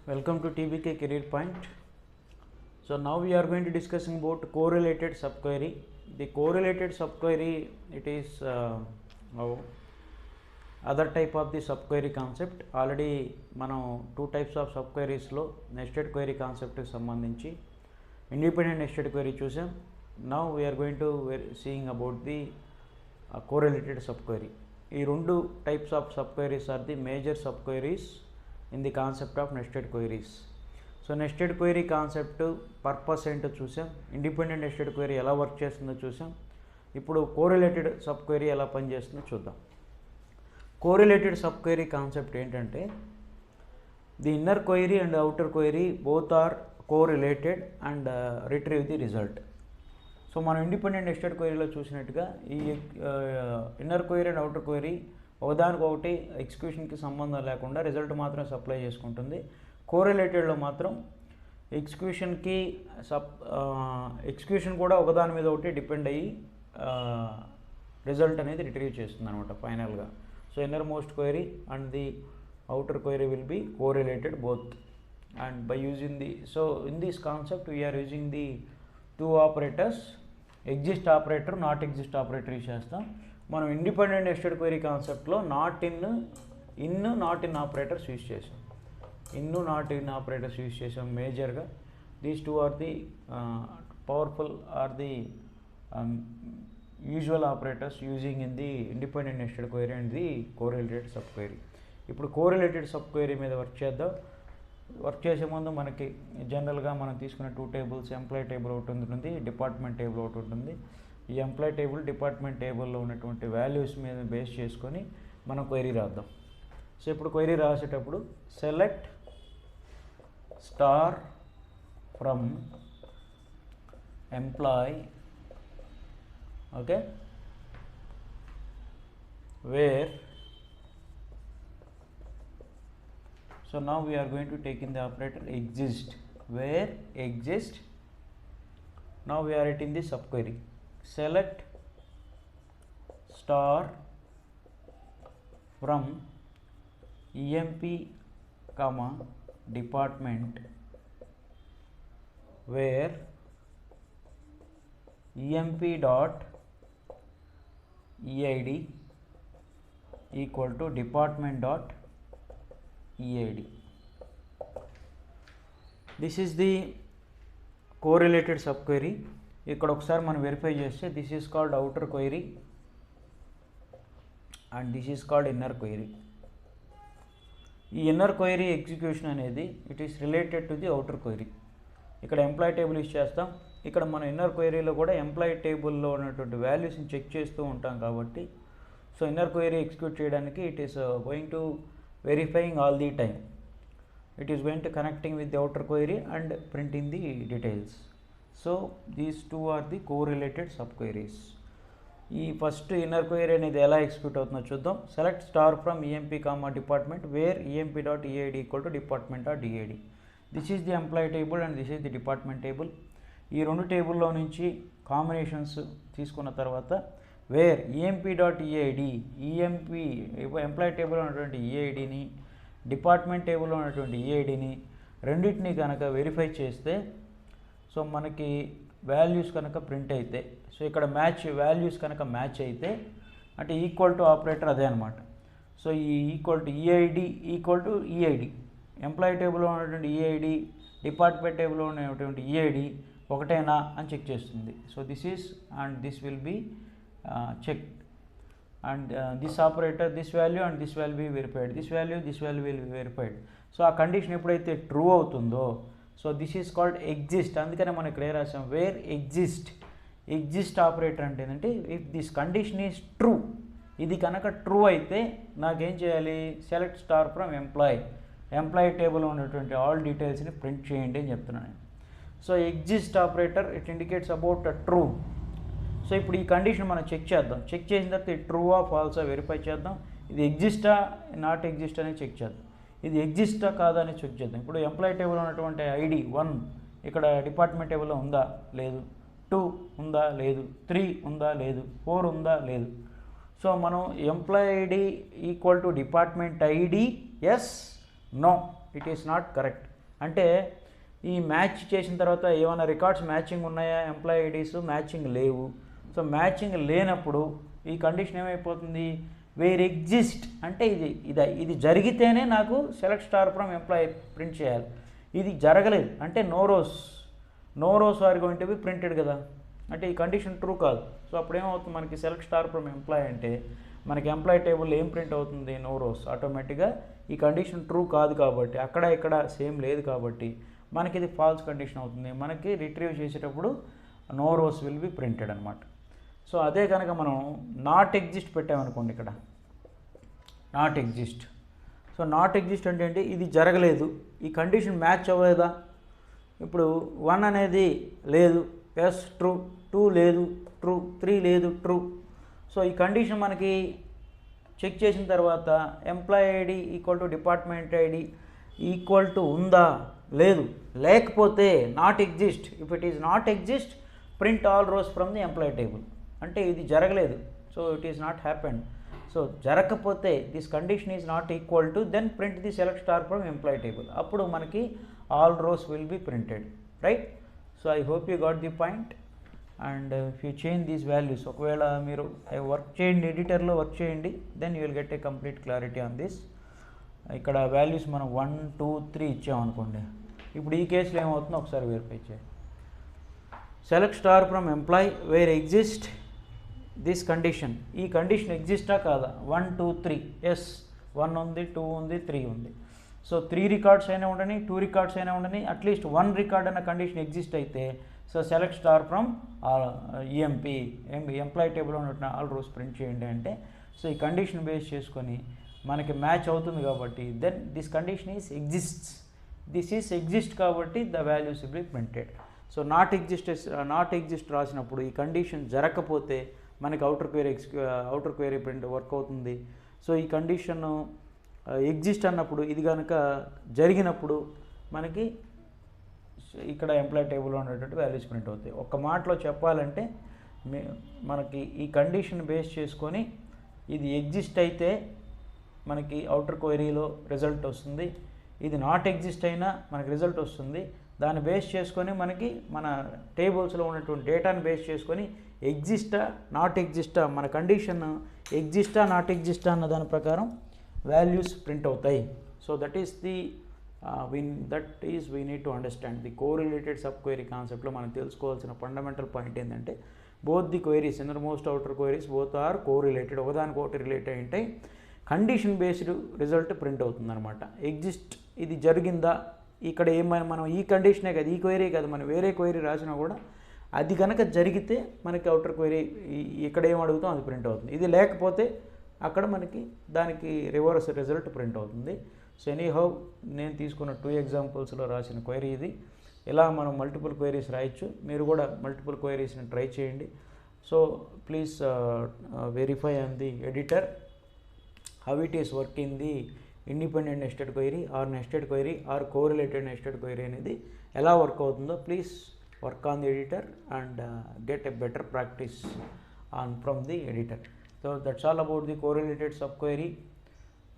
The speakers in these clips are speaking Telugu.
Welcome to TBK Career Point. So now we are going to discussing about correlated subquery. The correlated subquery, it is other type of the subquery concept. Already మనం two types of subqueries లో nested query concept కి సంబంధించి independent nested query చూసాం. Now we are going to seeing about the correlated subquery. ఈ రెండు types of subqueries are the major subqueries in the concept of nested queries. So nested query concept purpose ఏంటో చూసాం, ఇండిపెండెంట్ నెస్టెడ్ క్వెరీ ఎలా వర్క్ చేస్తుందో చూసాం. ఇప్పుడు కోరిలేటెడ్ సబ్ క్వెరీ ఎలా పనిచేస్తుందో చూద్దాం. కోరిలేటెడ్ సబ్ క్వెరీ కాన్సెప్ట్ ఏంటంటే the inner query and outer query both are correlated and retrieve the result. So మనం ఇండిపెండెంట్ నెస్టెడ్ క్వెరీలో చూసినట్టుగా ఈ inner query and outer query ఒకదానికొకటి ఎగ్జిక్యూషన్కి సంబంధం లేకుండా రిజల్ట్ మాత్రం సప్లై చేసుకుంటుంది. కోరిలేటెడ్లో మాత్రం ఎగ్జిక్యూషన్ కూడా ఒకదాని మీద ఒకటి డిపెండ్ అయ్యి రిజల్ట్ అనేది రిట్రీవ్ చేస్తుంది అనమాట ఫైనల్గా. So inner most query and the outer query will be correlated both, and by using the in this concept we are using the two operators, exist operator, not exist operator use చేస్తాం. మనం ఇండిపెండెంట్ నెస్టెడ్ క్వెరీ కాన్సెప్ట్లో నాట్ ఇన్ ఆపరేటర్స్ యూజ్ చేసాం. నాట్ ఇన్ ఆపరేటర్స్ యూజ్ చేసాం మేజర్గా. These two are the powerful are the usual operators using in the independent nested query and the correlated sub query. ఇప్పుడు కోరిలేటెడ్ సబ్ క్వెరీ మీద వర్క్ చేద్దాం. వర్క్ చేసే ముందు మనకి జనరల్గా మనం తీసుకున్న టూ టేబుల్స్, ఎంప్లాయ్ టేబుల్ ఒకటి ఉంటుంది, డిపార్ట్మెంట్ టేబుల్ ఒకటి ఉంటుంది. ఈ ఎంప్లాయ్ టేబుల్, డిపార్ట్మెంట్ టేబుల్లో ఉన్నటువంటి వాల్యూస్ మీద బేస్ చేసుకొని మనం క్వెరీ రాద్దాం. సో ఇప్పుడు క్వెరీ రాసేటప్పుడు select star from employ, okay, where. So now we are going to take in the operator exist, where exist. Now we are writing the subquery, select star from emp comma department where emp dot eid equal to department dot EID. This is the correlated sub query. ఇక్కడ ఒకసారి మనం వెరిఫై చేస్తే this is called outer query and this is called inner query. ఈ ఇన్నర్ క్వెరీ ఎగ్జిక్యూషన్ అనేది it is related to the outer query. ఇక్కడ ఎంప్లాయ్ టేబుల్ యూజ్ చేస్తాం. ఇక్కడ మన ఇన్నర్ క్వెరీలో కూడా ఎంప్లాయ్ టేబుల్లో ఉన్నటువంటి వాల్యూస్ని చెక్ చేస్తూ ఉంటాం కాబట్టి సో ఇన్నర్ క్వెరీ ఎగ్జిక్యూట్ చేయడానికి it is going to verifying all the time. It is going to connecting with the outer query and printing the details. So these two are the correlated subqueries. ఈ ఫస్ట్ ఇన్నర్ క్వెరీ అనేది ఎలా ఎగ్జిక్యూట్ అవుతుందో చూద్దాం. Select star from EMP comma department where EMP dot EID equal to department dot EID. This is the employee table and this is the department table. ఈ రెండు టేబుల్లో నుంచి కాంబినేషన్స్ తీసుకున్న తర్వాత where EMP dot EID, EMP employ టేబుల్లో ఉన్నటువంటి ఈఐడిని, డిపార్ట్మెంట్ టేబుల్లో ఉన్నటువంటి ఈఐడిని రెండింటినీ కనుక వెరిఫై చేస్తే సో మనకి వాల్యూస్ కనుక ప్రింట్ అయితే, సో ఇక్కడ వాల్యూస్ కనుక మ్యాచ్ అయితే అంటే ఈక్వల్ టు ఆపరేటర్ అదే అనమాట. సో ఈ equal to EID equal to EID, employee టేబుల్లో ఉన్నటువంటి ఈఐడి, డిపార్ట్మెంట్ టేబుల్లో ఉన్నటువంటి ఈఐడి ఒకటేనా అని చెక్ చేస్తుంది. So this is and this will be checked, and this operator, this value and this value be verified, this value will be verified. So ఆ కండిషన్ ఎప్పుడైతే ట్రూ అవుతుందో so this is called exist. అందుకనే మనం ఇక్కడ రాసాం వేర్ ఎగ్జిస్ట్ ఆపరేటర్ అంటే ఏంటంటే if this condition is true, ఇది కనుక ట్రూ అయితే నాకేం చేయాలి, సెలెక్ట్ స్టార్ ఫ్రమ్ ఎంప్లాయీ టేబుల్లో ఉన్నటువంటి ఆల్ డీటెయిల్స్ని ప్రింట్ చేయండి అని చెప్తున్నాను. So exist operator it indicates about true. So ఇప్పుడు ఈ కండిషన్ మనం చెక్ చేద్దాం. చెక్ చేసిన తర్వాత ట్రూ ఆ ఫాల్సా వెరిఫై చేద్దాం. ఇది ఎగ్జిస్టా నాట్ ఎగ్జిస్ట్ అని చెక్ చేద్దాం. ఇది ఎగ్జిస్టా కాదా అని చెక్ చేద్దాం. ఇప్పుడు ఎంప్లాయీ టేబుల్ ఉన్నటువంటి ఐడి 1 ఇక్కడ డిపార్ట్మెంట్ టేబుల్లో ఉందా లేదు, 2 ఉందా లేదు, 3 ఉందా లేదు, 4 ఉందా లేదు. సో మనం employee ID equal to department ID yes, no, it is not correct. అంటే ఈ మ్యాచ్ చేసిన తర్వాత ఏమైనా రికార్డ్స్ మ్యాచింగ్ ఉన్నాయా, ఎంప్లాయీ ఐడీస్ మ్యాచింగ్ లేవు. సో మ్యాచింగ్ లేనప్పుడు ఈ కండిషన్ ఏమైపోతుంది, వేర్ ఎగ్జిస్ట్ అంటే ఇది జరిగితేనే నాకు select star from employee print చేయాలి. ఇది జరగలేదు అంటే no rows are going to be printed కదా, అంటే ఈ కండిషన్ ట్రూ కాదు. సో అప్పుడు ఏమవుతుంది, మనకి సెలెక్ట్ స్టార్ ఫ్రమ్ ఎంప్లాయీ అంటే మనకి ఎంప్లాయీ టేబుల్ ఏం ప్రింట్ అవుతుంది, నో రోస్. ఆటోమేటిక్గా ఈ కండిషన్ ట్రూ కాదు కాబట్టి, అక్కడ ఇక్కడ సేమ్ లేదు కాబట్టి మనకి ఇది ఫాల్స్ కండిషన్ అవుతుంది. మనకి రిట్రీవ్ చేసేటప్పుడు no rows will be printed అనమాట. సో అదే కనుక మనం నాట్ ఎగ్జిస్ట్ పెట్టామనుకోండి, ఇక్కడ not exist. So not exist అంటే ఏంటి, ఇది జరగలేదు, ఈ కండిషన్ మ్యాచ్ అవ్వలేదా. ఇప్పుడు 1 అనేది లేదు, ఎస్ ట్రూ, 2 లేదు ట్రూ, 3 లేదు ట్రూ. సో ఈ కండిషన్ మనకి చెక్ చేసిన తర్వాత employee ID equal to department ID equal to ఉందా, లేదు. లేకపోతే not exist. If it is not exist print all rows from the employee table, అంటే ఇది జరగలేదు. So it is not happened. So జరగకపోతే this condition is not equal to then print the select star from employee table. అప్పుడు మనకి all rows will be printed, right. So I hope you got the point. And if you change these values, ఒకవేళ మీరు వర్క్ చేయండి, ఎడిటర్లో వర్క్ చేయండి, then you will get a complete clarity on this. ఇక్కడ వాల్యూస్ మనం 1, 2, 3 ఇచ్చామనుకోండి. ఇప్పుడు ఈ కేసులో ఏమవుతుందో ఒకసారి వెరిఫై చేయండి. Select star from employ where exist this condition. ఈ కండిషన్ ఎగ్జిస్టా కాదా, 1, 2, 3, ఎస్ 1 ఉంది, 2 ఉంది, 3 ఉంది. సో 3 రికార్డ్స్ అయినా ఉండని, 2 రికార్డ్స్ అయినా ఉండని, అట్లీస్ట్ 1 రికార్డ్ అన్న కండిషన్ ఎగ్జిస్ట్ అయితే so select star from EMP employee టేబుల్లో ఉన్న ఆల్ రోస్ ప్రింట్ చేయండి అంటే, సో ఈ కండిషన్ బేస్ చేసుకొని మనకి మ్యాచ్ అవుతుంది కాబట్టి then this condition is exists. This is exist కాబట్టి the values will be printed. So not exist రాసినప్పుడు ఈ కండిషన్ జరగకపోతే మనకి అవుటర్ క్వెరీ ప్రింట్ వర్క్ అవుతుంది. సో ఈ కండిషన్ ఎగ్జిస్ట్ అన్నప్పుడు, ఇది కనుక జరిగినప్పుడు మనకి ఇక్కడ ఎంప్లాయీ టేబుల్లో ఉన్నటువంటి వాల్యూస్ ప్రింట్ అవుతాయి. ఒక్క మాటలో చెప్పాలంటే మనకి ఈ కండిషన్ బేస్ చేసుకొని ఇది ఎగ్జిస్ట్ అయితే మనకి అవుటర్ క్వెరీలో రిజల్ట్ వస్తుంది, ఇది నాట్ ఎగ్జిస్ట్ అయినా మనకి రిజల్ట్ వస్తుంది. దాన్ని బేస్ చేసుకొని మనకి మన టేబుల్స్లో ఉన్నటువంటి డేటాను బేస్ చేసుకొని ఎగ్జిస్టా నాట్ ఎగ్జిస్టా, మన కండిషన్ ఎగ్జిస్టా నాట్ ఎగ్జిస్టా అన్న దాని ప్రకారం వాల్యూస్ ప్రింట్ అవుతాయి. So that is we need to understand the correlated sub query కాన్సెప్ట్లో మనం తెలుసుకోవాల్సిన ఫండమెంటల్ పాయింట్ ఏంటంటే, both the queries inner most outer queries both are correlated, ఒకదానికొకటి రిలేట్ అయి ఉంటాయి. కండిషన్ బేస్డ్ రిజల్ట్ ప్రింట్ అవుతుంది అనమాట. ఎగ్జిస్ట్ ఇది జరిగిందా, ఇక్కడ ఏమైనా మనం ఈ కండిషనే కదా, ఈ క్వెరీ కదా, మనం వేరే క్వెరీ రాసినా కూడా అది కనుక జరిగితే మనకి అవుటర్ క్వెరీ ఇక్కడ ఏం అడుగుతాం అది ప్రింట్ అవుతుంది. ఇది లేకపోతే అక్కడ మనకి దానికి రివర్స్ రిజల్ట్ ప్రింట్ అవుతుంది. సో ఎనీహౌ నేను తీసుకున్న 2 ఎగ్జాంపుల్స్లో రాసిన క్వెరీ ఇది. ఇలా మనం మల్టిపుల్ క్వెరీస్ రాయొచ్చు, మీరు కూడా మల్టిపుల్ క్వెరీస్ని ట్రై చేయండి. So please verify on the editor how it is working the independent nested query or correlated nested query అనేది ఎలా వర్క్ అవుతుందో please work on the editor and get a better practice from the editor. So that's all about the correlated subquery,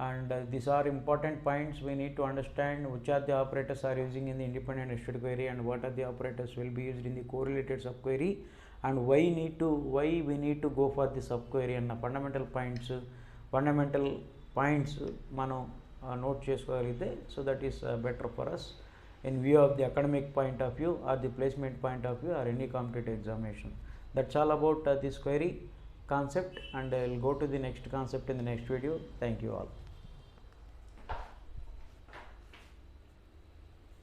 and these are important points we need to understand. Which are the operators are using in the independent nested query and what are the operators will be used in the correlated subquery, and why we need to go for the subquery and fundamental points మనం నోట్ చేసుకోగలిగితే so that is better for us in view of the academic point of view or the placement point of view or any competitive examination. That's all about this query concept, and I will go to the next concept in the next video. Thank you all.